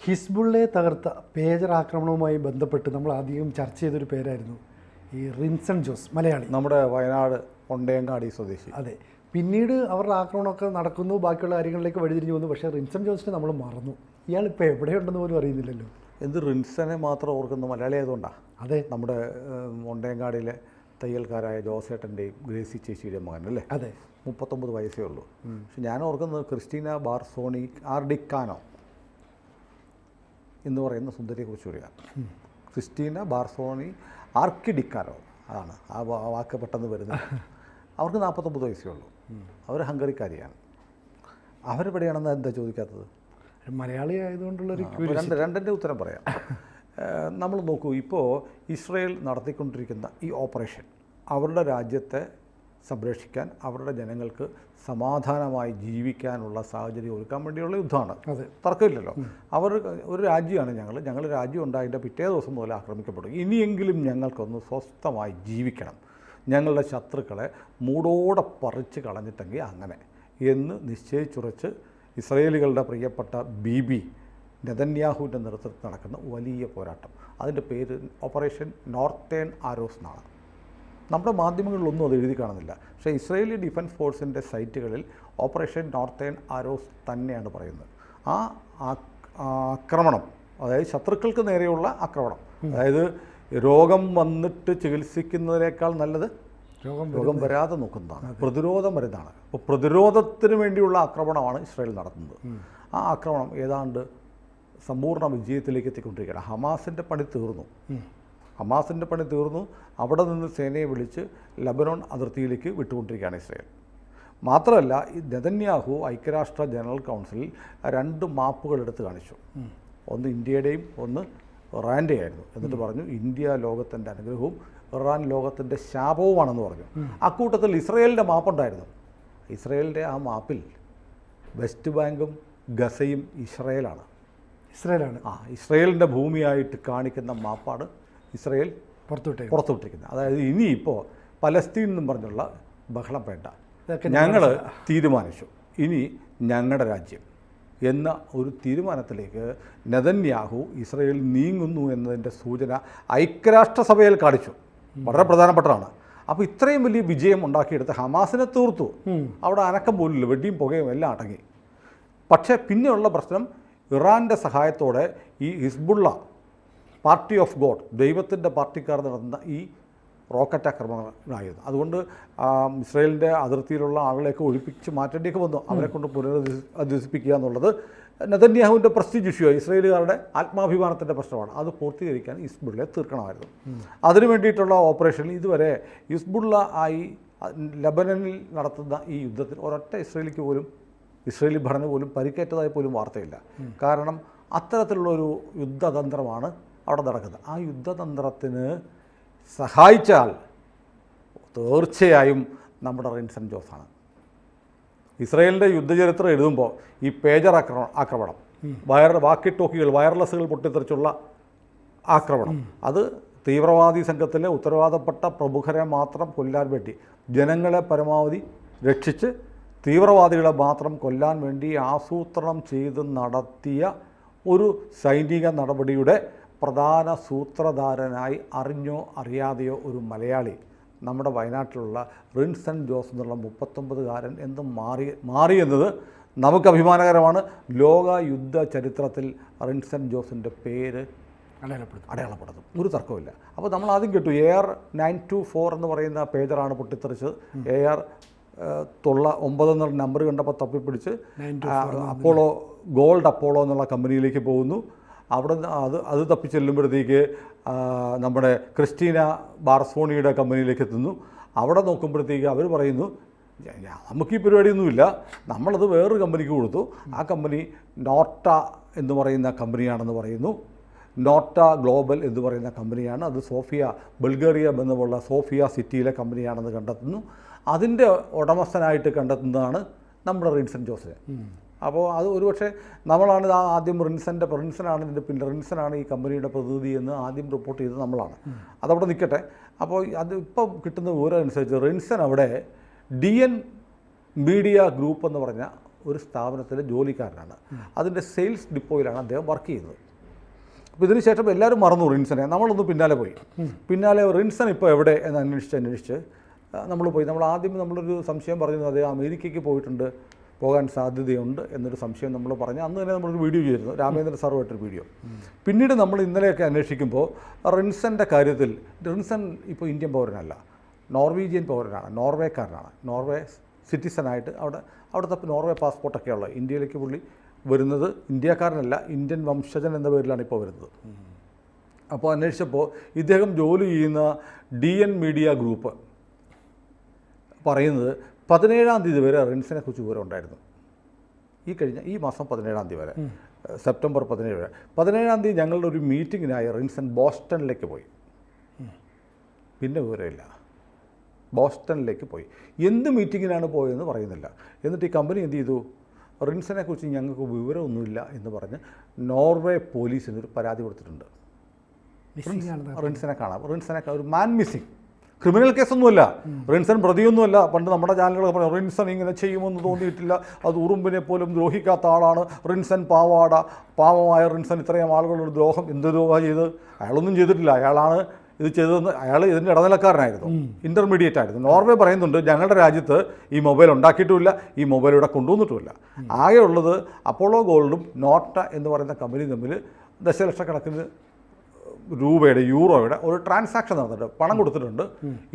ഹിസ്ബുള്ളയെ തകർത്ത പേജർ ആക്രമണവുമായി ബന്ധപ്പെട്ട് നമ്മൾ അധികം ചർച്ച ചെയ്തൊരു പേരായിരുന്നു ഈ റിൻസൺ ജോസ്, മലയാളി, നമ്മുടെ വയനാട് ഒണ്ടയങ്ങാടി സ്വദേശി. അതെ. പിന്നീട് അവരുടെ ആക്രമണമൊക്കെ നടക്കുന്നു, ബാക്കിയുള്ള കാര്യങ്ങളിലേക്ക് വഴിതിരിഞ്ഞു വന്നു. പക്ഷേ റിൻസൺ ജോസിനെ നമ്മൾ മറന്നു. ഇയാളിപ്പോൾ എവിടെയുണ്ടെന്ന് പോലും അറിയുന്നില്ലല്ലോ. എന്ത് റിൻസനെ മാത്രം ഓർക്കുന്ന മലയാളി ആയതുകൊണ്ടാണ്. അതെ, നമ്മുടെ ഒണ്ടയങ്ങാടിയിലെ തയ്യൽക്കാരായ ജോസേട്ടൻ്റെയും ഗ്രേസി ചേച്ചിയുടെയും മകൻ അല്ലേ? അതെ. 39 വയസ്സേ ഉള്ളൂ. പക്ഷെ ഞാൻ ഓർക്കുന്നത് ക്രിസ്റ്റീന ബാർസോണി ആർഡിക്കാനോ എന്ന് പറയുന്ന സുന്ദരിയെക്കുറിച്ച് വരികയാണ്. ക്രിസ്റ്റീന ബാർസോണി ആർക്കിഡിക്കാനോ അതാണ് ആ വാക്ക് പെട്ടെന്ന് വരുന്നത്. അവർക്ക് 49 വയസ്സേ ഉള്ളൂ. അവർ ഹംഗറിക്കാരിയാണ്. അവരെവിടെയാണെന്ന് എന്താ ചോദിക്കാത്തത്? മലയാളി ആയതുകൊണ്ടുള്ളൊരു രണ്ടിൻ്റെ ഉത്തരം പറയാം. നമ്മൾ നോക്കൂ, ഇപ്പോൾ ഇസ്രയേൽ നടത്തിക്കൊണ്ടിരിക്കുന്ന ഈ ഓപ്പറേഷൻ അവരുടെ രാജ്യത്തെ സംരക്ഷിക്കാൻ, അവരുടെ ജനങ്ങൾക്ക് സമാധാനമായി ജീവിക്കാനുള്ള സാഹചര്യം ഒരുക്കാൻ വേണ്ടിയുള്ള യുദ്ധമാണ്. തർക്കമില്ലല്ലോ. ഒരു രാജ്യമാണ് ഞങ്ങൾ രാജ്യം ഉണ്ടായതിൻ്റെ പിറ്റേ ദിവസം മുതൽ ആക്രമിക്കപ്പെടും. ഇനിയെങ്കിലും ഞങ്ങൾക്കൊന്ന് സ്വസ്ഥമായി ജീവിക്കണം, ഞങ്ങളുടെ ശത്രുക്കളെ മൂടോടെ പറിച്ച് കളഞ്ഞിട്ടെങ്കിൽ അങ്ങനെ എന്ന് നിശ്ചയിച്ചുറച്ച് ഇസ്രയേലികളുടെ പ്രിയപ്പെട്ട ബിബി നെതന്യാഹുവിൻ്റെ നേതൃത്വത്തിൽ നടക്കുന്ന വലിയ പോരാട്ടം. അതിൻ്റെ പേര് ഓപ്പറേഷൻ നോർത്തേൺ ആരോസ് എന്നാണ്. നമ്മുടെ മാധ്യമങ്ങളിലൊന്നും അത് എഴുതി കാണുന്നില്ല. പക്ഷേ ഇസ്രയേലി ഡിഫൻസ് ഫോഴ്സിൻ്റെ സൈറ്റുകളിൽ ഓപ്പറേഷൻ നോർത്തേൺ ആരോസ് തന്നെയാണ് പറയുന്നത്. ആ ആക്രമണം, അതായത് ശത്രുക്കൾക്ക് നേരെയുള്ള ആക്രമണം, അതായത് രോഗം വന്നിട്ട് ചികിത്സിക്കുന്നതിനേക്കാൾ നല്ലത് രോഗം വരാതെ നോക്കുന്നതാണ്, പ്രതിരോധ മരുന്നാണ്. അപ്പോൾ പ്രതിരോധത്തിന് വേണ്ടിയുള്ള ആക്രമണമാണ് ഇസ്രായേൽ നടത്തുന്നത്. ആ ആക്രമണം ഏതാണ്ട് സമ്പൂർണ്ണ വിജയത്തിലേക്ക് എത്തിക്കൊണ്ടിരിക്കുകയാണ്. ഹമാസിൻ്റെ പണി തീർന്നു. അവിടെ നിന്ന് സേനയെ വിളിച്ച് ലബനോൺ അതിർത്തിയിലേക്ക് വിട്ടുകൊണ്ടിരിക്കുകയാണ് ഇസ്രായേൽ. മാത്രമല്ല, ഈ നെതന്യാഹു ഐക്യരാഷ്ട്ര ജനറൽ കൗൺസിലിൽ 2 മാപ്പുകൾ എടുത്ത് കാണിച്ചു. ഒന്ന് ഇന്ത്യയുടെയും ഒന്ന് ഇറാൻ്റെ ആയിരുന്നു. എന്നിട്ട് പറഞ്ഞു, ഇന്ത്യ ലോകത്തിൻ്റെ അനുഗ്രഹവും ഇറാൻ ലോകത്തിൻ്റെ ശാപവുമാണെന്ന് പറഞ്ഞു. അക്കൂട്ടത്തിൽ ഇസ്രയേലിൻ്റെ മാപ്പുണ്ടായിരുന്നു. ഇസ്രയേലിൻ്റെ ആ മാപ്പിൽ വെസ്റ്റ് ബാങ്കും ഗസയും ഇസ്രയേലാണ്. ഇസ്രയേലിൻ്റെ ഭൂമിയായിട്ട് കാണിക്കുന്ന മാപ്പാണ് ഇസ്രയേൽ പുറത്തുവിട്ടിരിക്കുന്നത്. അതായത് ഇനിയിപ്പോൾ പലസ്തീൻ എന്നും പറഞ്ഞുള്ള ബഹളം വേണ്ട, ഞങ്ങൾ തീരുമാനിച്ചു, ഇനി ഞങ്ങളുടെ രാജ്യം എന്ന ഒരു തീരുമാനത്തിലേക്ക് നെതന്യാഹു ഇസ്രയേൽ നീങ്ങുന്നു എന്നതിൻ്റെ സൂചന ഐക്യരാഷ്ട്രസഭയിൽ കാണിച്ചു. വളരെ പ്രധാനപ്പെട്ടതാണ്. അപ്പോൾ ഇത്രയും വലിയ വിജയം ഉണ്ടാക്കിയെടുത്ത് ഹമാസിനെ തീർത്തു. അവിടെ അനക്കം പോലില്ല, വെടിയും പുകയും എല്ലാം അടങ്ങി. പക്ഷേ പിന്നെയുള്ള പ്രശ്നം, ഇറാൻ്റെ സഹായത്തോടെ ഈ ഹിസ്ബുള്ള പാർട്ടി ഓഫ് ഗോഡ്, ദൈവത്തിൻ്റെ പാർട്ടിക്കാർ നടത്തുന്ന ഈ റോക്കറ്റ് ആക്രമണങ്ങളായിരുന്നു. അതുകൊണ്ട് ഇസ്രയേലിൻ്റെ അതിർത്തിയിലുള്ള ആളുകളെയൊക്കെ ഒഴിപ്പിച്ച് മാറ്റേണ്ടിയൊക്കെ വന്നു. അവരെ കൊണ്ട് പുനരധിവസിപ്പിക്കുക എന്നുള്ളത് നെതന്യാഹുവിൻ്റെ പ്രസ്റ്റീജ് ഇഷ്യൂ, ഇസ്രയേലുകാരുടെ ആത്മാഭിമാനത്തിൻ്റെ പ്രശ്നമാണ്. അത് പൂർത്തീകരിക്കാൻ ഹിസ്ബുള്ളയെ തീർക്കണമായിരുന്നു. അതിനു വേണ്ടിയിട്ടുള്ള ഓപ്പറേഷനിൽ ഇതുവരെ ഹിസ്ബുള്ള ആയി ലബനനിൽ നടത്തുന്ന ഈ യുദ്ധത്തിൽ ഒരൊറ്റ ഇസ്രയേലി ഭടന് പോലും പരിക്കേറ്റതായി പോലും വാർത്തയില്ല. കാരണം അത്തരത്തിലുള്ളൊരു യുദ്ധതന്ത്രമാണ് അവിടെ നടക്കുന്നത്. ആ യുദ്ധതന്ത്രത്തിന് സഹായിച്ചാൽ തീർച്ചയായും നമ്മുടെ റിൻസൺ ജോസാണ്. ഇസ്രയേലിൻ്റെ യുദ്ധചരിത്രം എഴുതുമ്പോൾ ഈ പേജർ ആക്രമണം, വാക്കി ടോക്കികൾ, വയർലെസ്സുകൾ പൊട്ടിത്തെറിച്ചുള്ള ആക്രമണം, അത് തീവ്രവാദി സംഘത്തിലെ ഉത്തരവാദപ്പെട്ട പ്രമുഖരെ മാത്രം കൊല്ലാൻ വേണ്ടി, ജനങ്ങളെ പരമാവധി രക്ഷിച്ച് തീവ്രവാദികളെ മാത്രം കൊല്ലാൻ വേണ്ടി ആസൂത്രണം ചെയ്ത് നടത്തിയ ഒരു സൈനിക നടപടിയുടെ പ്രധാന സൂത്രധാരനായി അറിഞ്ഞോ അറിയാതെയോ ഒരു മലയാളി, നമ്മുടെ വയനാട്ടിലുള്ള റിൻസൺ ജോസ് എന്നുള്ള 39കാരൻ എന്ന് മാറിയെന്നത് നമുക്ക് അഭിമാനകരമാണ്. ലോക യുദ്ധ ചരിത്രത്തിൽ റിൻസൺ ജോസിൻ്റെ പേര് അടയാളപ്പെടുത്തും, ഒരു തർക്കമില്ല. അപ്പോൾ നമ്മൾ ആദ്യം കേട്ടു AR-924 എന്ന് പറയുന്ന പേജറാണ് പൊട്ടിത്തെറിച്ചത്. AR-9 എന്നുള്ള നമ്പർ കണ്ടപ്പോൾ തപ്പിപ്പിടിച്ച് ഗോൾഡ് അപ്പോളോ എന്നുള്ള കമ്പനിയിലേക്ക് പോകുന്നു. അവിടെ അത് തപ്പിച്ചെല്ലുമ്പോഴത്തേക്ക് നമ്മുടെ ക്രിസ്റ്റീന ബാർസോണിയുടെ കമ്പനിയിലേക്ക് എത്തുന്നു. അവിടെ നോക്കുമ്പോഴത്തേക്ക് അവർ പറയുന്നു, നമുക്ക് ഈ പരിപാടിയൊന്നുമില്ല, നമ്മളത് വേറൊരു കമ്പനിക്ക് കൊടുത്തു. ആ കമ്പനി നോട്ട എന്ന് പറയുന്ന കമ്പനിയാണെന്ന് പറയുന്നു. നോട്ട ഗ്ലോബൽ എന്ന് പറയുന്ന കമ്പനിയാണ്. അത് ബൾഗേറിയ ബന്ധമുള്ള സോഫിയ സിറ്റിയിലെ കമ്പനിയാണെന്ന് കണ്ടെത്തുന്നു. അതിൻ്റെ ഉടമസ്ഥനായിട്ട് കണ്ടെത്തുന്നതാണ് നമ്മുടെ റിൻസൺ ജോസിനെ. അപ്പോൾ അത് ഒരുപക്ഷെ നമ്മളാണ് ആദ്യം റിൻസനാണ് ഇതിൻ്റെ പിന്നിൽ, റിൻസനാണ് ഈ കമ്പനിയുടെ പ്രതിനിധി എന്ന് ആദ്യം റിപ്പോർട്ട് ചെയ്തത് നമ്മളാണ്. അതവിടെ നിൽക്കട്ടെ. അപ്പോൾ അത് ഇപ്പം കിട്ടുന്ന വിവരം അനുസരിച്ച് റിൻസൺ അവിടെ DN മീഡിയ ഗ്രൂപ്പ് എന്ന് പറഞ്ഞ ഒരു സ്ഥാപനത്തിലെ ജോലിക്കാരനാണ്. അതിൻ്റെ സെയിൽസ് ഡിപ്പോയിലാണ് അദ്ദേഹം വർക്ക് ചെയ്യുന്നത്. അപ്പോൾ ഇതിന് ശേഷം എല്ലാവരും മറന്നു റിൻസനെ. നമ്മളൊന്ന് പിന്നാലെ പോയി. പിന്നാലെ റിൻസൺ ഇപ്പോൾ എവിടെ എന്ന് അന്വേഷിച്ച് നമ്മൾ പോയി. ആദ്യം നമ്മളൊരു സംശയം പറഞ്ഞിരുന്നു, അദ്ദേഹം അമേരിക്കയ്ക്ക് പോകാൻ സാധ്യതയുണ്ട് എന്നൊരു സംശയം നമ്മൾ പറഞ്ഞു. അന്ന് തന്നെ നമ്മളൊരു വീഡിയോ ചെയ്തിരുന്നു, രാമേന്ദ്ര സാറുമായിട്ടൊരു വീഡിയോ. പിന്നീട് നമ്മൾ ഇന്നലെയൊക്കെ അന്വേഷിക്കുമ്പോൾ റിൻസൻ്റെ കാര്യത്തിൽ റിൻസൺ ഇപ്പോൾ ഇന്ത്യൻ പൗരനല്ല, നോർവീജിയൻ പൗരനാണ്, നോർവേക്കാരനാണ്. നോർവേ സിറ്റിസണായിട്ട് അവിടുത്തെ നോർവേ പാസ്പോർട്ടൊക്കെ ഉള്ളത്. ഇന്ത്യയിലേക്ക് പുള്ളി വരുന്നത് ഇന്ത്യക്കാരനല്ല, ഇന്ത്യൻ വംശജൻ എന്ന പേരിലാണ് ഇപ്പോൾ വരുന്നത്. അപ്പോൾ അന്വേഷിച്ചപ്പോൾ ഇദ്ദേഹം ജോലി ചെയ്യുന്ന DN മീഡിയ ഗ്രൂപ്പ് പറയുന്നത് 17-ാം തീയതി വരെ റിൻസിനെ കുറിച്ച് വിവരം ഉണ്ടായിരുന്നു. ഈ മാസം 17-ാം തീയതി വരെ, സെപ്റ്റംബർ 17 വരെ. 17-ാം തീയതി ഞങ്ങളുടെ ഒരു മീറ്റിങ്ങിനായി റിൻസൺ ബോസ്റ്റണിലേക്ക് പോയി. പിന്നെ വിവരമില്ല. ബോസ്റ്റണിലേക്ക് പോയി. എന്ത് മീറ്റിങ്ങിനാണ് പോയതെന്ന് പറയുന്നില്ല. എന്നിട്ട് ഈ കമ്പനി എന്ത് ചെയ്തു, റിൻസനെ കുറിച്ച് ഞങ്ങൾക്ക് വിവരമൊന്നുമില്ല എന്ന് പറഞ്ഞ് നോർവേ പോലീസിനൊരു പരാതി കൊടുത്തിട്ടുണ്ട്. റിൻസനെ കാണാം. റിൻസനെ ഒരു മാൻ മിസ്സിങ്. ക്രിമിനൽ കേസൊന്നുമല്ല, റിൻസൺ പ്രതിയൊന്നുമല്ല. പണ്ട് നമ്മുടെ ചാനലുകളൊക്കെ പറഞ്ഞു റിൻസൺ ഇങ്ങനെ ചെയ്യുമെന്ന് തോന്നിയിട്ടില്ല, അത് ഉറുമ്പിനെ പോലും ദ്രോഹിക്കാത്ത ആളാണ്, റിൻസൺ പാവമായ റിൻസൺ ഇത്രയും ആളുകളോട് ദ്രോഹം, എന്ത് ദ്രോഹം ചെയ്ത്? അയാളൊന്നും ചെയ്തിട്ടില്ല. അയാളാണ് ഇത് ചെയ്തതെന്ന്. അയാൾ ഇതിൻ്റെ ഇടനിലക്കാരനായിരുന്നു, ഇൻ്റർമീഡിയറ്റ് ആയിരുന്നു. നോർവേ പറയുന്നുണ്ട് ഞങ്ങളുടെ രാജ്യത്ത് ഈ മൊബൈൽ ഉണ്ടാക്കിയിട്ടുമില്ല, ഈ മൊബൈൽ ഇവിടെ കൊണ്ടുവന്നിട്ടുമില്ല. ആകെ ഉള്ളത് അപ്പോളോ ഗോൾഡും നോട്ട എന്ന് പറയുന്ന കമ്പനി തമ്മിൽ ദശലക്ഷക്കണക്കിന് രൂപയുടെ യൂറോയുടെ ഒരു ട്രാൻസാക്ഷൻ നടന്നിട്ടുണ്ട്, പണം കൊടുത്തിട്ടുണ്ട്.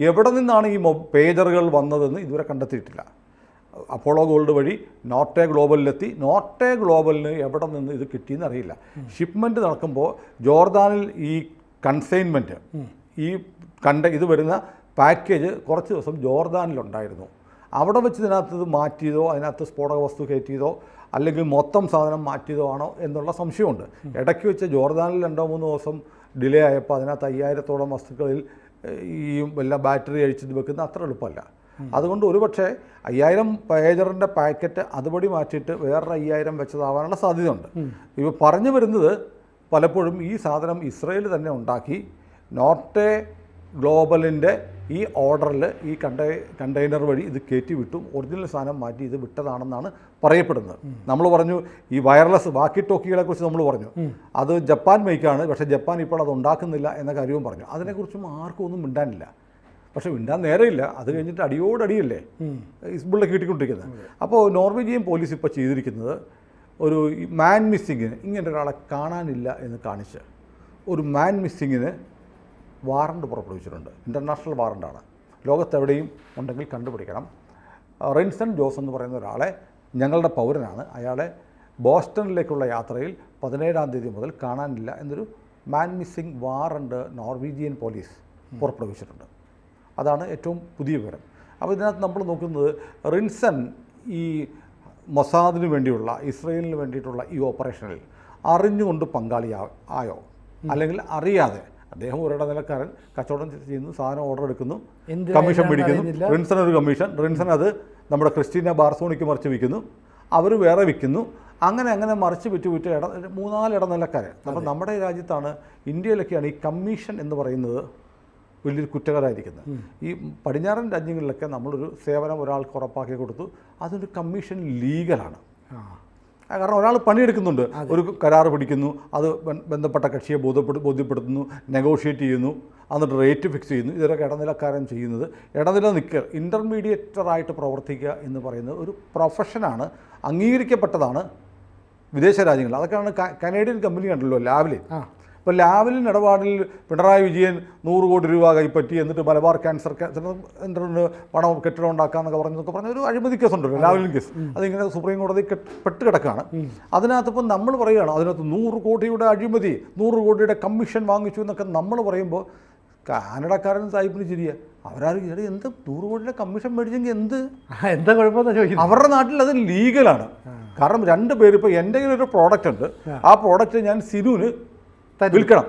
എവിടെ നിന്നാണ് ഈ പേജറുകൾ വന്നതെന്ന് ഇതുവരെ കണ്ടെത്തിയിട്ടില്ല. അപ്പോളോ ഗോൾഡ് വഴി നോട്ടേ ഗ്ലോബലിലെത്തി. നോട്ടേ ഗ്ലോബലിന് എവിടെ നിന്ന് ഇത് കിട്ടിയെന്ന് അറിയില്ല. ഷിപ്മെൻറ്റ് നടക്കുമ്പോൾ ജോർദാനിൽ ഈ കൺസൈൻമെൻറ്റ്, ഇത് വരുന്ന പാക്കേജ് കുറച്ച് ദിവസം ജോർദാനിലുണ്ടായിരുന്നു. അവിടെ വെച്ച് ഇതിനകത്ത് ഇത് മാറ്റിയതോ, അതിനകത്ത് സ്ഫോടക വസ്തു കയറ്റിയതോ, അല്ലെങ്കിൽ മൊത്തം സാധനം മാറ്റിയതോ ആണോ എന്നുള്ള സംശയമുണ്ട്. ഇടയ്ക്ക് വെച്ച് ജോർദാനിൽ 2-3 ദിവസം ഡിലേ ആയപ്പോൾ അതിനകത്ത് 5000-ഓളം വസ്തുക്കളിൽ ഈ എല്ലാ ബാറ്ററി അഴിച്ചിട്ട് വെക്കുന്ന അത്ര എളുപ്പമല്ല. അതുകൊണ്ട് ഒരുപക്ഷെ 5000 പേജറിൻ്റെ പാക്കറ്റ് അതുപടി മാറ്റിയിട്ട് വേറൊരു 5000 വെച്ചതാവാനുള്ള സാധ്യതയുണ്ട്. ഇവ പറഞ്ഞു വരുന്നത് പലപ്പോഴും ഈ സാധനം ഇസ്രയേൽ തന്നെ ഉണ്ടാക്കി നോട്ടേ ഗ്ലോബലിൻ്റെ ഈ ഓർഡറിൽ ഈ കണ്ടെയ്നർ വഴി ഇത് കയറ്റി വിട്ടു, ഒറിജിനൽ സാധനം മാറ്റി ഇത് വിട്ടതാണെന്നാണ് പറയപ്പെടുന്നത്. നമ്മൾ പറഞ്ഞു ഈ വയർലെസ് വാക്കി ടോക്കികളെ കുറിച്ച് നമ്മൾ പറഞ്ഞു, അത് ജപ്പാൻ മേക്കാണ്, പക്ഷേ ജപ്പാൻ ഇപ്പോൾ അത് ഉണ്ടാക്കുന്നില്ല എന്ന കാര്യവും പറഞ്ഞു. അതിനെക്കുറിച്ചും ആർക്കും ഒന്നും മിണ്ടാനില്ല. പക്ഷേ മിണ്ടാൻ നേരെയില്ല. അത് കഴിഞ്ഞിട്ട് അടിയോടടിയല്ലേ ഹിസ്ബുള്ളെ കിട്ടിക്കൊണ്ടിരിക്കുന്നത്. അപ്പോൾ നോർവീജിയൻ പോലീസ് ഇപ്പോൾ ചെയ്തിരിക്കുന്നത് ഒരു മാൻ മിസ്സിങ്ങിന്, ഇങ്ങനെ ഒരാളെ കാണാനില്ല എന്ന് കാണിച്ച് ഒരു മാൻ മിസ്സിങ്ങിന് വാറണ്ട് പുറപ്പെടുവിച്ചിട്ടുണ്ട്. ഇൻ്റർനാഷണൽ വാറണ്ടാണ്. ലോകത്തെവിടെയും ഉണ്ടെങ്കിൽ കണ്ടുപിടിക്കണം. റിൻസൺ ജോസ് എന്ന് പറയുന്ന ഒരാളെ, ഞങ്ങളുടെ പൗരനാണ്, അയാളെ ബോസ്റ്റണിലേക്കുള്ള യാത്രയിൽ 17-ാം തീയതി മുതൽ കാണാനില്ല എന്നൊരു man missing warrant Norwegian police പുറപ്പെടുവിച്ചിട്ടുണ്ട്. അതാണ് ഏറ്റവും പുതിയ വിവരം. അപ്പോൾ ഇതിനകത്ത് നമ്മൾ നോക്കുന്നത് റിൻസൺ ഈ മൊസാദിന് വേണ്ടിയുള്ള, ഇസ്രയേലിന് വേണ്ടിയിട്ടുള്ള ഈ ഓപ്പറേഷനിൽ അറിഞ്ഞുകൊണ്ട് ആയോ, അല്ലെങ്കിൽ അറിയാതെ. അദ്ദേഹം ഒരു ഇടനിലക്കാരൻ, കച്ചവടം ചെയ്യുന്നു, സാധനം ഓർഡർ എടുക്കുന്നു, കമ്മീഷൻ പിടിക്കുന്നു. റിൻസൺ ഒരു കമ്മീഷൻ, റിൻസൺ അത് നമ്മുടെ ക്രിസ്റ്റീന ബാർസോണിക്ക് മറിച്ച് വിൽക്കുന്നു, അവർ വേറെ വിൽക്കുന്നു. അങ്ങനെ മറിച്ച് വിറ്റ് 3-4 ഇടനിലക്കാരൻ. അപ്പോൾ നമ്മുടെ രാജ്യത്താണ്, ഇന്ത്യയിലൊക്കെയാണ് ഈ കമ്മീഷൻ എന്ന് പറയുന്നത് വലിയൊരു കുറ്റകരമായിരിക്കുന്നത്. ഈ പടിഞ്ഞാറൻ രാജ്യങ്ങളിലൊക്കെ നമ്മളൊരു സേവനം ഒരാൾക്ക് ഉറപ്പാക്കി കൊടുത്തു, അതൊരു കമ്മീഷൻ ലീഗലാണ്. കാരണം ഒരാൾ പണിയെടുക്കുന്നുണ്ട്, ഒരു കരാർ പിടിക്കുന്നു, അത് ബന്ധപ്പെട്ട കക്ഷിയെ ബോധ്യപ്പെടുത്തുന്നു, നെഗോഷിയേറ്റ് ചെയ്യുന്നു, എന്നിട്ട് റേറ്റ് ഫിക്സ് ചെയ്യുന്നു. ഇതൊക്കെ ഇടനിലക്കാരൻ ചെയ്യുന്നത്. ഇടനില ഇൻ്റർമീഡിയേറ്ററായിട്ട് പ്രവർത്തിക്കുക എന്ന് പറയുന്നത് ഒരു പ്രൊഫഷനാണ്, അംഗീകരിക്കപ്പെട്ടതാണ് വിദേശ രാജ്യങ്ങളിൽ. അതൊക്കെയാണ് കനേഡിയൻ കമ്പനി ഉണ്ടല്ലോ ലാവ്ലിൻ. ഇപ്പോൾ ലാവ്ലിൻ ഇടപാടിൽ പിണറായി വിജയൻ 100 കോടി രൂപ കൈപ്പറ്റി, എന്നിട്ട് മലബാർ ക്യാൻസർ സെൻ്ററിന് പണം കെട്ടിടം ഉണ്ടാക്കാമെന്നൊക്കെ പറഞ്ഞ ഒരു അഴിമതി കേസുണ്ടല്ലോ, ലാവ്ലിൻ കേസ്. അതിങ്ങനെ സുപ്രീം കോടതി പെട്ട് കിടക്കുകയാണ്. അതിനകത്ത് ഇപ്പം നമ്മൾ പറയുകയാണ്, അതിനകത്ത് 100 കോടിയുടെ അഴിമതി, 100 കോടിയുടെ കമ്മീഷൻ വാങ്ങിച്ചു എന്നൊക്കെ നമ്മൾ പറയുമ്പോൾ കാനഡക്കാരൻ സാഹിബിന് ശരിയാ, അവരാരും എന്ത് 100 കോടിയുടെ കമ്മീഷൻ മേടിച്ചെങ്കിൽ എന്താ കുഴപ്പമെന്ന് ചോദിക്കും. അവരുടെ നാട്ടിൽ അത് ലീഗലാണ്. കാരണം 2 പേര്, ഇപ്പോൾ എൻ്റെ കയ്യിൽ ഒരു പ്രോഡക്റ്റ് ഉണ്ട്, ആ പ്രോഡക്റ്റ് ഞാൻ സിനുവിന് വിൽക്കണം.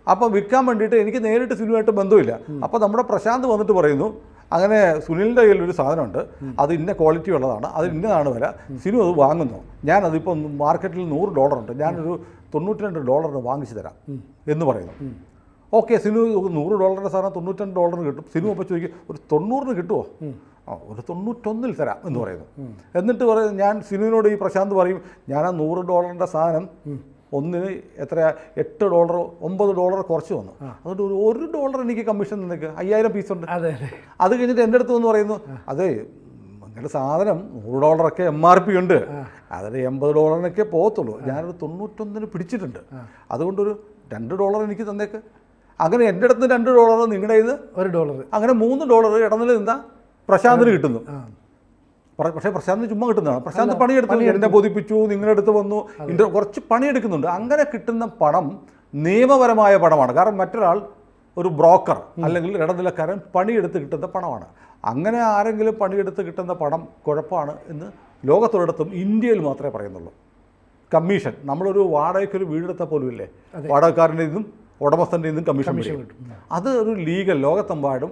അപ്പോൾ വിൽക്കാൻ വേണ്ടിയിട്ട് എനിക്ക് നേരിട്ട് സിനുവായിട്ട് ബന്ധമില്ല. അപ്പോൾ നമ്മുടെ പ്രശാന്ത് വന്നിട്ട് പറയുന്നു, അങ്ങനെ സുനിലിൻ്റെ കയ്യിൽ ഒരു സാധനമുണ്ട്, അത് ഇന്ന ക്വാളിറ്റി ഉള്ളതാണ്, അത് ഇന്നതാണ് വില, സിനു അത് വാങ്ങുന്നു, ഞാനതിപ്പോൾ മാർക്കറ്റിൽ $100 ഉണ്ട്, ഞാനൊരു $92 വാങ്ങിച്ചു തരാം എന്ന് പറയുന്നു. ഓക്കെ, സിനു $100 സാധനം $92 കിട്ടും. സിനു അപ്പോൾ ചോദിക്കും, ഒരു 90 കിട്ടുമോ? ഒരു 91 തരാം എന്ന് പറയുന്നു. എന്നിട്ട് പറയും, ഞാൻ സിനുവിനോട് ഈ പ്രശാന്ത് പറയും, ഞാൻ ആ $100 സാധനം ഒന്നിന് എത്ര $8 $9 കുറച്ച് വന്നു, അതുകൊണ്ട് $1 എനിക്ക് കമ്മീഷൻ നിന്നേക്ക് 5000 പീസുണ്ട്. അതെ. അത് കഴിഞ്ഞിട്ട് എൻ്റെ അടുത്ത് വന്ന് പറയുന്നു, അതെ നിങ്ങളുടെ സാധനം $100 MRP ഉണ്ട്, അതിൽ $80 പോകത്തുള്ളൂ, ഞാനൊരു 91 പിടിച്ചിട്ടുണ്ട്, അതുകൊണ്ടൊരു $2 എനിക്ക് തന്നേക്ക്. അങ്ങനെ എൻ്റെ അടുത്ത് $2, നിങ്ങളുടെ ഇത് $1, അങ്ങനെ $3 ഇടനില നിന്നാ പ്രശാന്തിന് കിട്ടുന്നു. പക്ഷേ പ്രശാന്തിന് ചുമ്മാ കിട്ടുന്നതാണ്. പ്രശാന്ത് പണിയെടുത്തു, എന്നെ ബോധിപ്പിച്ചു, നിങ്ങളുടെ അടുത്ത് വന്നു, കുറച്ച് പണിയെടുക്കുന്നുണ്ട്. അങ്ങനെ കിട്ടുന്ന പണം നിയമപരമായ പണമാണ്. കാരണം മറ്റൊരാൾ ഒരു ബ്രോക്കർ അല്ലെങ്കിൽ ഇടനിലക്കാരൻ പണിയെടുത്ത് കിട്ടുന്ന പണമാണ്. അങ്ങനെ ആരെങ്കിലും പണിയെടുത്ത് കിട്ടുന്ന പണം കുഴപ്പമാണ് എന്ന് ലോകത്തൊരിടത്തും ഇന്ത്യയിൽ മാത്രമേ പറയുന്നുള്ളൂ. കമ്മീഷൻ, നമ്മളൊരു വാടകയ്ക്കൊരു വീടെടുത്താൽ പോലും ഇല്ലേ, വാടകക്കാരൻ്റെ നിന്നും ഉടമസ്ഥൻ്റെ നിന്നും കമ്മീഷൻ കിട്ടും. അത് ഒരു ലീഗൽ ലോകത്തെമ്പാടും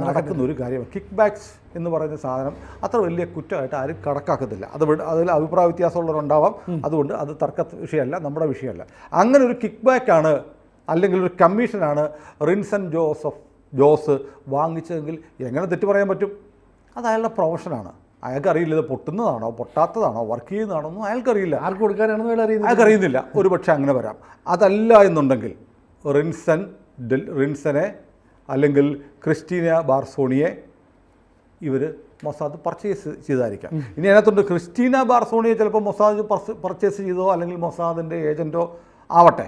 നടക്കുന്ന ഒരു കാര്യമാണ്. കിക്ക് ബാക്സ് എന്ന് പറയുന്ന സാധനം അത്ര വലിയ കുറ്റമായിട്ട് ആരും കണക്കാക്കത്തില്ല. അതിൽ അഭിപ്രായ വ്യത്യാസമുള്ളവരുണ്ടാവാം, അതുകൊണ്ട് അത് തർക്ക വിഷയമല്ല, നമ്മുടെ വിഷയമല്ല. അങ്ങനെ ഒരു കിക്ക് ബാക്കാണ് അല്ലെങ്കിൽ ഒരു കമ്മീഷനാണ് റിൻസൺ ജോസ് വാങ്ങിച്ചതെങ്കിൽ എങ്ങനെ തെറ്റ് പറയാൻ പറ്റും? അത് അയാളുടെ പ്രൊഫഷനാണ്. അയാൾക്കറിയില്ല ഇത് പൊട്ടുന്നതാണോ പൊട്ടാത്തതാണോ വർക്ക് ചെയ്യുന്നതാണോ ഒന്നും അയാൾക്കറിയില്ല. ആർക്ക് കൊടുക്കാനാണെന്ന് അയാൾക്കറിയുന്നില്ല. ഒരു പക്ഷേ അങ്ങനെ വരാം. അതല്ല എന്നുണ്ടെങ്കിൽ റിൻസനെ അല്ലെങ്കിൽ ക്രിസ്റ്റീന ബാർസോണിയെ ഇവർ മൊസാദ് പർച്ചേസ് ചെയ്തായിരിക്കാം. ഇനി അതിനകത്തുണ്ട് ക്രിസ്റ്റീന ബാർസോണിയെ ചിലപ്പോൾ മൊസാദ് പർച്ചേസ് ചെയ്തോ അല്ലെങ്കിൽ മൊസാദിൻ്റെ ഏജൻറ്റോ ആവട്ടെ,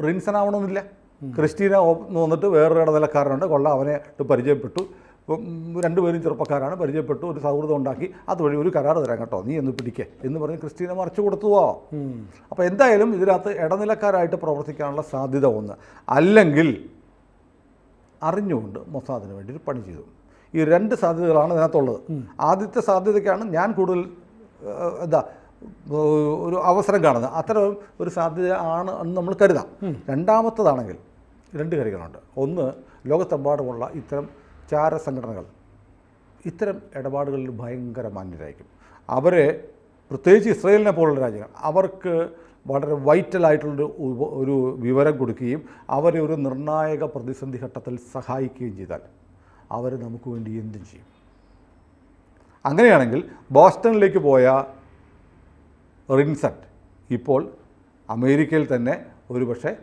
റിൻസൺ ആവണമെന്നില്ല. ക്രിസ്റ്റീന വന്നിട്ട് വേറൊരു ഇടനിലക്കാരനുണ്ട്, കൊള്ളാം, അവനെ പരിചയപ്പെട്ടു, രണ്ടുപേരും ചെറുപ്പക്കാരാണ്, പരിചയപ്പെട്ടു, ഒരു സൗഹൃദം ഉണ്ടാക്കി, അതുവഴി ഒരു കരാർ തരാം കേട്ടോ, നീ ഒന്ന് പിടിക്കേ എന്ന് പറഞ്ഞ് ക്രിസ്റ്റീന മറിച്ചു കൊടുത്തുവോ. അപ്പോൾ എന്തായാലും ഇതിനകത്ത് ഇടനിലക്കാരായിട്ട് പ്രവർത്തിക്കാനുള്ള സാധ്യത ഒന്ന്, അല്ലെങ്കിൽ അറിഞ്ഞുകൊണ്ട് മൊസാദിന് വേണ്ടി ഒരു പണി ചെയ്തു. ഈ 2 സാധ്യതകളാണ് ഇതിനകത്തുള്ളത്. ആദ്യത്തെ സാധ്യതയ്ക്കാണ് ഞാൻ കൂടുതൽ ഒരു അവസരം കാണുന്നത്. അത്തരം ഒരു സാധ്യത ആണ് എന്ന് നമ്മൾ കരുതാം. രണ്ടാമത്തതാണെങ്കിൽ 2 കാര്യങ്ങളുണ്ട്. ഒന്ന്, ലോകത്തെമ്പാടുമുള്ള ഇത്തരം ചാരസംഘടനകൾ ഇത്തരം ഇടപാടുകളിൽ ഭയങ്കര മാന്യരായിരിക്കും. അവരെ പ്രത്യേകിച്ച് ഇസ്രയേലിനെ പോലുള്ള രാജ്യങ്ങൾ അവർക്ക് വളരെ വൈറ്റലായിട്ടുള്ളൊരു ഒരു വിവരം കൊടുക്കുകയും അവരെ ഒരു നിർണായക പ്രതിസന്ധി ഘട്ടത്തിൽ സഹായിക്കുകയും ചെയ്താൽ അവർ നമുക്ക് വേണ്ടി എന്തും ചെയ്യും. അങ്ങനെയാണെങ്കിൽ ബോസ്റ്റണിലേക്ക് പോയ റിൻസൺ ഇപ്പോൾ അമേരിക്കയിൽ തന്നെ ഒരുപക്ഷെ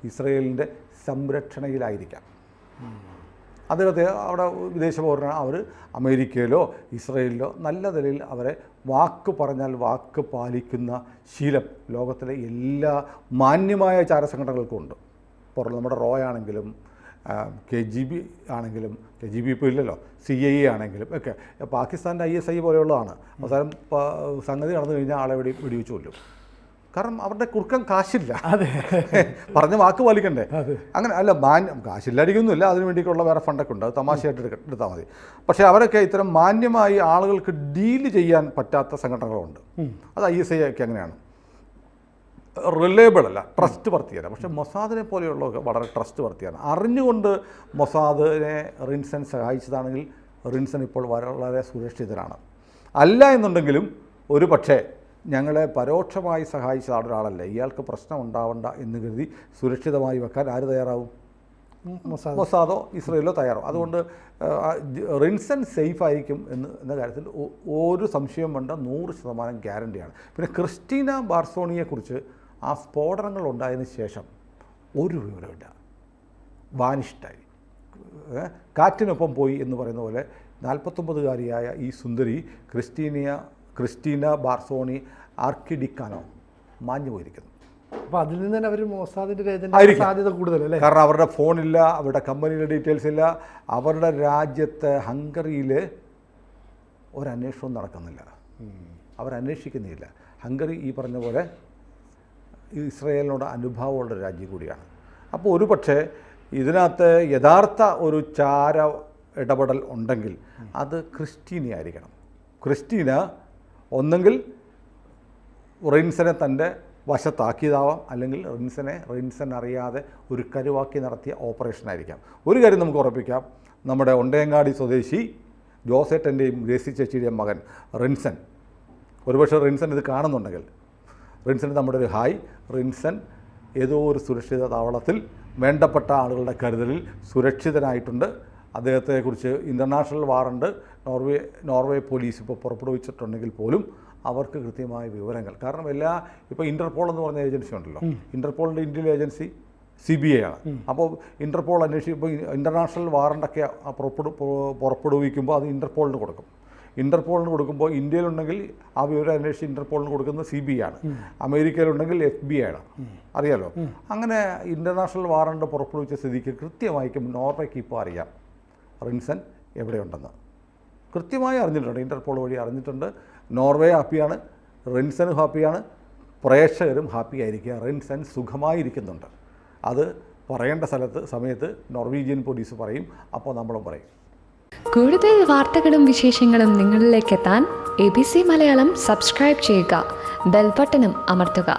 ഇസ്രയേലിൻ്റെ സംരക്ഷണയിലായിരിക്കാം. അദ്ദേഹത്തെ അവിടെ വിദേശ പൗരനാണ്. അവർ അമേരിക്കയിലോ ഇസ്രയേലിലോ നല്ല നിലയിൽ അവരെ വാക്ക് പറഞ്ഞാൽ വാക്ക് പാലിക്കുന്ന ശീലം ലോകത്തിലെ എല്ലാ മാന്യമായ ചാരസംഘടനകൾക്കും ഉണ്ട്. നമ്മുടെ റോയ് ആണെങ്കിലും KGB ആണെങ്കിലും, KGB ഇപ്പോൾ ഇല്ലല്ലോ, CIA ആണെങ്കിലും ഒക്കെ പാകിസ്ഥാൻ്റെ ISI പോലെയുള്ളതാണ്. അവസാനം സംഗതി നടന്നു കഴിഞ്ഞാൽ ആളെ വെടിവെച്ച് കൊല്ലും. കാരണം അവരുടെ കുറുക്കം കാശില്ല, പറഞ്ഞ വാക്ക് പാലിക്കണ്ടേ. അങ്ങനെ അല്ല, കാശില്ലായിരിക്കുന്നില്ല, അതിന് വേണ്ടിയിട്ടുള്ള വേറെ ഫണ്ടൊക്കെ ഉണ്ട്, അത് തമാശയായിട്ട് എടുത്താൽ മതി. പക്ഷേ അവരൊക്കെ ഇത്തരം മാന്യമായി ആളുകൾക്ക് ഡീല് ചെയ്യാൻ പറ്റാത്ത സംഘടനകളുണ്ട്. അത് ISI ഒക്കെ അങ്ങനെയാണ്, റിലയബിൾ അല്ല, ട്രസ്റ്റ് വർത്തിയല്ല. പക്ഷേ മൊസാദിനെ പോലെയുള്ളതൊക്കെ വളരെ ട്രസ്റ്റ് വർത്തിയാണ്. അറിഞ്ഞുകൊണ്ട് മൊസാദിനെ റിൻസൺ സഹായിച്ചതാണെങ്കിൽ റിൻസൺ ഇപ്പോൾ വളരെ സുരക്ഷിതരാണ്. അല്ല എന്നുണ്ടെങ്കിലും ഒരു പക്ഷേ ഞങ്ങളെ പരോക്ഷമായി സഹായിച്ച ഒരാളല്ല, ഇയാൾക്ക് പ്രശ്നം ഉണ്ടാവണ്ട എന്ന് കരുതി സുരക്ഷിതമായി വെക്കാൻ ആര് തയ്യാറാവും? മൊസാദോ ഇസ്രയേലോ തയ്യാറാവും. അതുകൊണ്ട് റിൻസൺ സേഫ് ആയിരിക്കും എന്ന കാര്യത്തിൽ ഒരു സംശയം വേണ്ട, 100% ഗ്യാരണ്ടിയാണ്. പിന്നെ ക്രിസ്റ്റീന ബാർസോണിയെക്കുറിച്ച് ആ സ്ഫോടനങ്ങൾ ഉണ്ടായതിന് ശേഷം ഒരു വിവരമില്ല, വാനിഷ്ടായി, കാറ്റിനൊപ്പം പോയി എന്ന് പറയുന്ന പോലെ 49-കാരിയായ ഈ സുന്ദരി ക്രിസ്റ്റീന ബാർസോണി ആർക്കിഡിക്കാനോ മാഞ്ഞു പോയിരിക്കുന്നു. അപ്പോൾ അതിൽ നിന്ന് തന്നെ അവർ മൊസാദിൻ്റെ സാധ്യത കൂടുതലല്ലേ? കാരണം അവരുടെ ഫോണില്ല, അവരുടെ കമ്പനിയുടെ ഡീറ്റെയിൽസ് ഇല്ല, അവരുടെ രാജ്യത്ത് ഹംഗറിയിൽ ഒരന്വേഷണവും നടക്കുന്നില്ല, അവരന്വേഷിക്കുന്നില്ല. ഹംഗറി ഈ പറഞ്ഞ പോലെ ഇസ്രയേലിനോട് അനുഭാവമുള്ള രാജ്യം കൂടിയാണ്. അപ്പോൾ ഒരു പക്ഷേ ഇതിനകത്ത് യഥാർത്ഥ ഒരു ചാര ഇടപെടൽ ഉണ്ടെങ്കിൽ അത് ക്രിസ്റ്റീനയായിരിക്കണം. ക്രിസ്റ്റീന ഒന്നെങ്കിൽ റിൻസനെ തൻ്റെ വശത്താക്കിയതാവാം, അല്ലെങ്കിൽ റിൻസൺ അറിയാതെ ഒരു കരുവാക്കി നടത്തിയ ഓപ്പറേഷനായിരിക്കാം. ഒരു കാര്യം നമുക്ക് ഉറപ്പിക്കാം, നമ്മുടെ ഒണ്ടയങ്ങാടി സ്വദേശി ജോസേട്ടൻ്റെയും ഗ്രേസി ചേച്ചിയുടെയും മകൻ റിൻസൺ, ഒരുപക്ഷെ റിൻസൺ ഇത് കാണുന്നുണ്ടെങ്കിൽ റിൻസൺ നമ്മുടെ ഒരു ഹായ്. റിൻസൺ ഏതോ ഒരു സുരക്ഷിത താവളത്തിൽ വേണ്ടപ്പെട്ട ആളുകളുടെ കരുതലിൽ സുരക്ഷിതനായിട്ടുണ്ട്. അദ്ദേഹത്തെക്കുറിച്ച് ഇൻ്റർനാഷണൽ വാറണ്ട് നോർവേ പോലീസ് ഇപ്പോൾ പുറപ്പെടുവിച്ചിട്ടുണ്ടെങ്കിൽ പോലും അവർക്ക് കൃത്യമായ വിവരങ്ങൾ, കാരണം ഇപ്പോൾ ഇൻ്റർപോൾ എന്ന് പറഞ്ഞ ഏജൻസി ഉണ്ടല്ലോ, ഇൻ്റർപോളിൻ്റെ ഇന്ത്യൻ ഏജൻസി CBI ആണ്. അപ്പോൾ ഇൻ്റർപോൾ ഇപ്പോൾ ഇൻ്റർനാഷണൽ വാറണ്ടൊക്കെ പുറപ്പെടുവിക്കുമ്പോൾ അത് ഇൻ്റർപോളിന് കൊടുക്കും. ഇൻ്റർപോളിന് കൊടുക്കുമ്പോൾ ഇന്ത്യയിലുണ്ടെങ്കിൽ ആ വിവരം അന്വേഷിച്ച് ഇൻ്റർപോളിന് കൊടുക്കുന്നത് CBI ആണ്, അമേരിക്കയിലുണ്ടെങ്കിൽ FBI ആണ്, അറിയാലോ. അങ്ങനെ ഇൻ്റർനാഷണൽ വാറണ്ട് പുറപ്പെടുവിച്ച സ്ഥിതിക്ക് കൃത്യമായിരിക്കും നോർവേക്ക് ഇപ്പോൾ അറിയാം റിൻസൺ എവിടെയുണ്ടെന്ന്. കൃത്യമായി അറിഞ്ഞിട്ടുണ്ട്, ഇൻ്റർപോൾ വഴി അറിഞ്ഞിട്ടുണ്ട്. നോർവേ ഹാപ്പിയാണ്, റിൻസനും ഹാപ്പിയാണ്, പ്രേക്ഷകരും ഹാപ്പി ആയിരിക്കുക. റിൻസൺ സുഖമായിരിക്കുന്നുണ്ട്. അത് പറയേണ്ട സമയത്ത് നോർവീജിയൻ പോലീസ് പറയും, അപ്പോൾ നമ്മളും പറയും. കൂടുതൽ വാർത്തകളും വിശേഷങ്ങളും നിങ്ങളിലേക്ക് എത്താൻ ABC മലയാളം സബ്സ്ക്രൈബ് ചെയ്യുക, ബെൽ ബട്ടണും അമർത്തുക.